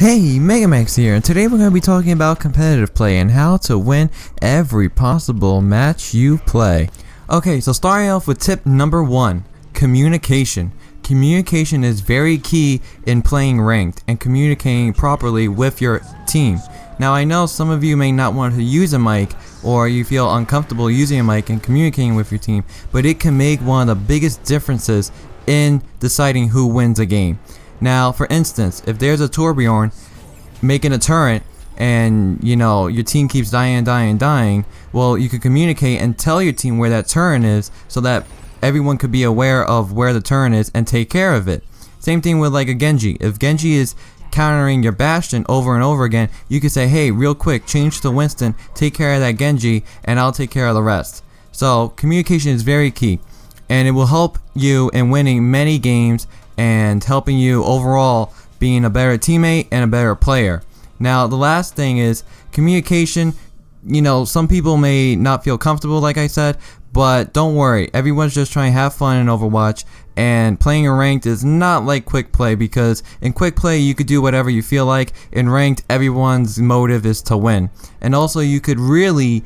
Hey, Megamax here, and today we're going to be talking about competitive play and how to win every possible match you play. Okay, so starting off with tip number 1, communication. Communication is very key in playing ranked and communicating properly with your team. Now I know some of you may not want to use a mic or you feel uncomfortable using a mic and communicating with your team, but it can make one of the biggest differences in deciding who wins a game. Now, for instance, if there's a Torbjorn making a turret and, your team keeps dying, well, you could communicate and tell your team where that turret is so that everyone could be aware of where the turret is and take care of it. Same thing with like a Genji. If Genji is countering your Bastion over and over again, you could say, hey, real quick, change to Winston, take care of that Genji, and I'll take care of the rest. So, communication is very key, and it will help you in winning many games and helping you overall being a better teammate and a better player. Now the last thing is communication. Some people may not feel comfortable, like I said, but don't worry, everyone's just trying to have fun in Overwatch, and playing in ranked is not like quick play, because in quick play you could do whatever you feel like. In ranked, everyone's motive is to win, and also you could really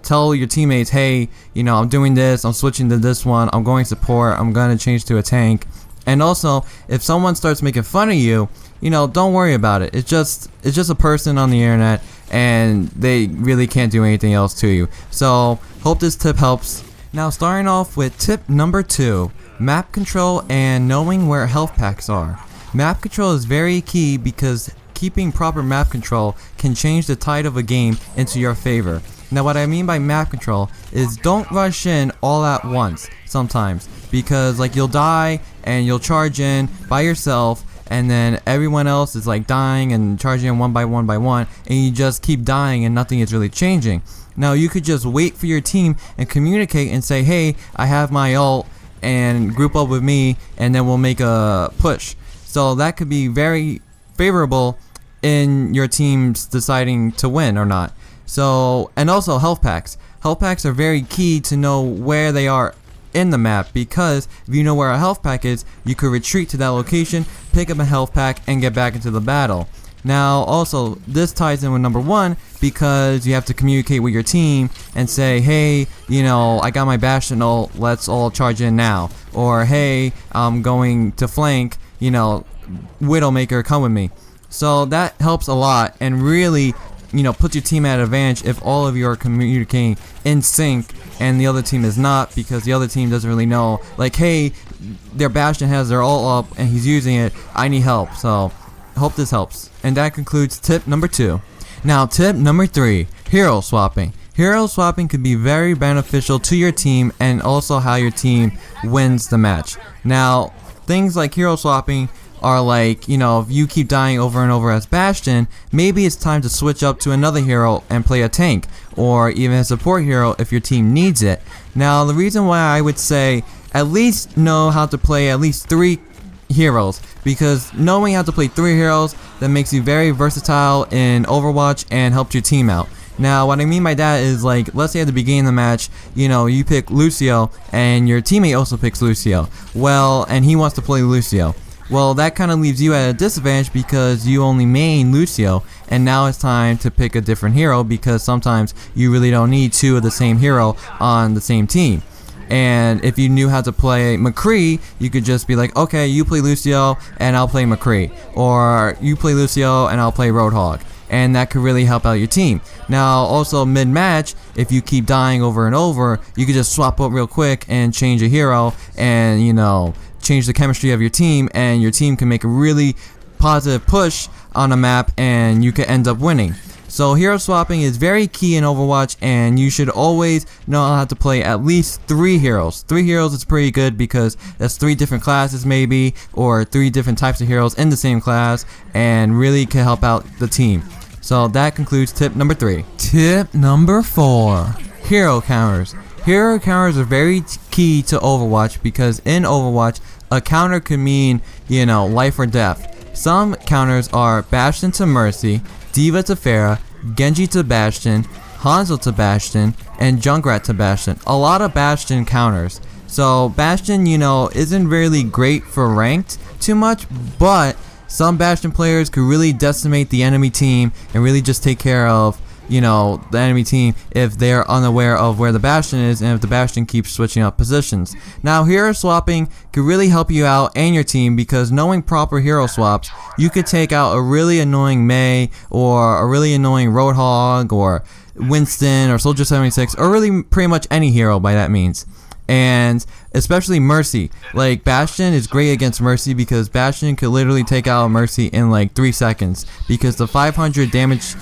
tell your teammates, hey, I'm doing this, I'm switching to this one, I'm going support, I'm gonna change to a tank. And also, if someone starts making fun of you, don't worry about it. It's just a person on the internet, and they really can't do anything else to you. So, hope this tip helps. Now, starting off with tip number 2, map control and knowing where health packs are. Map control is very key because keeping proper map control can change the tide of a game into your favor. Now what I mean by map control is don't rush in all at once sometimes, because like you'll die and you'll charge in by yourself, and then everyone else is like dying and charging in one by one, and you just keep dying and nothing is really changing. Now you could just wait for your team and communicate and say, hey, I have my ult, and group up with me, and then we'll make a push. So that could be very favorable in your team's deciding to win or not. So, and also health packs. Health packs are very key to know where they are in the map, because if you know where a health pack is, you could retreat to that location, pick up a health pack, and get back into the battle. Now, also, this ties in with number 1, because you have to communicate with your team and say, hey, I got my Bastion ult, let's all charge in now. Or, hey, I'm going to flank, Widowmaker, come with me. So that helps a lot, and really put your team at an advantage if all of you are communicating in sync and the other team is not, because the other team doesn't really know, like, hey, their Bastion has their ult up and he's using it, I need help. So hope this helps. And that concludes tip number 2. Now tip number 3, hero swapping. Hero swapping could be very beneficial to your team and also how your team wins the match. Now things like hero swapping are like, if you keep dying over and over as Bastion, maybe it's time to switch up to another hero and play a tank, or even a support hero if your team needs it. Now the reason why I would say at least know how to play at least 3 heroes, because knowing how to play 3 heroes, that makes you very versatile in Overwatch and helps your team out. Now what I mean by that is, like, let's say at the beginning of the match, you pick Lucio and your teammate also picks Lucio, well, and he wants to play Lucio. Well, that kind of leaves you at a disadvantage because you only main Lucio, and now it's time to pick a different hero, because sometimes you really don't need 2 of the same hero on the same team. And if you knew how to play McCree, you could just be like, okay, you play Lucio and I'll play McCree, or you play Lucio and I'll play Roadhog, and that could really help out your team. Now also mid-match, if you keep dying over and over, you could just swap up real quick and change a hero, and change the chemistry of your team, and your team can make a really positive push on a map and you can end up winning. So hero swapping is very key in Overwatch, and you should always know how to play at least 3 heroes. 3 heroes is pretty good, because that's 3 different classes maybe, or 3 different types of heroes in the same class, and really can help out the team. So that concludes tip number 3. Tip number 4, hero counters. Hero counters are very key to Overwatch, because in Overwatch, a counter could mean, life or death. Some counters are Bastion to Mercy, Diva to Pharah, Genji to Bastion, Hanzo to Bastion, and Junkrat to Bastion. A lot of Bastion counters. So Bastion, isn't really great for ranked too much, but some Bastion players could really decimate the enemy team and really just take care of, you know, the enemy team if they're unaware of where the Bastion is and if the Bastion keeps switching up positions. Now, hero swapping could really help you out and your team, because knowing proper hero swaps, you could take out a really annoying Mei or a really annoying Roadhog or Winston or Soldier 76 or really pretty much any hero by that means. And especially Mercy. Like, Bastion is great against Mercy because Bastion could literally take out a Mercy in like 3 seconds, because the 500 damage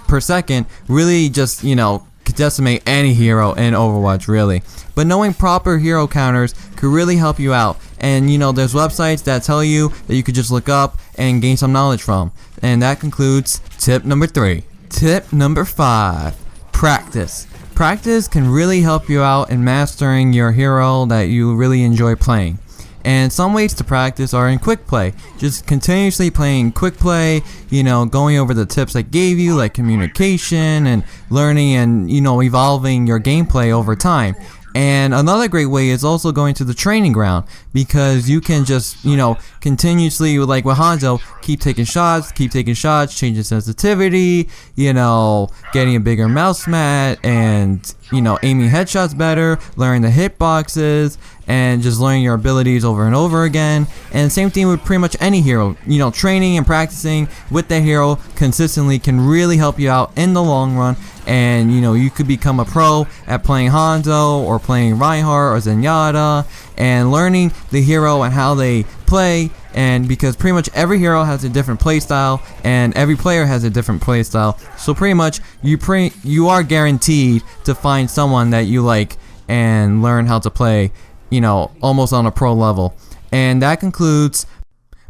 per second really just, you know, could decimate any hero in Overwatch really. But knowing proper hero counters could really help you out, and you know, there's websites that tell you that you could just look up and gain some knowledge from. And that concludes tip number 3. Tip number 5, practice. Practice can really help you out in mastering your hero that you really enjoy playing. And some ways to practice are in quick play. Just continuously playing quick play, you know, going over the tips I gave you, like communication and learning and, you know, evolving your gameplay over time. And another great way is also going to the training ground, because you can just, you know, continuously, like with Hanzo, keep taking shots, changing sensitivity, you know, getting a bigger mouse mat, and, you know, aiming headshots better, learning the hitboxes, and just learning your abilities over and over again. And same thing with pretty much any hero. You know, training and practicing with that hero consistently can really help you out in the long run. And, you know, you could become a pro at playing Hanzo or playing Reinhardt or Zenyatta, and learning the hero and how they play. And because pretty much every hero has a different playstyle, and every player has a different playstyle, so pretty much you are guaranteed to find someone that you like and learn how to play, you know, almost on a pro level. And that concludes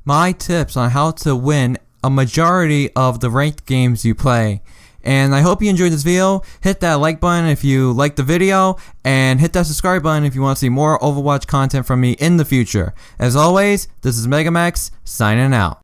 my tips on how to win a majority of the ranked games you play. And I hope you enjoyed this video. Hit that like button if you liked the video, and hit that subscribe button if you want to see more Overwatch content from me in the future. As always, this is Megamax signing out.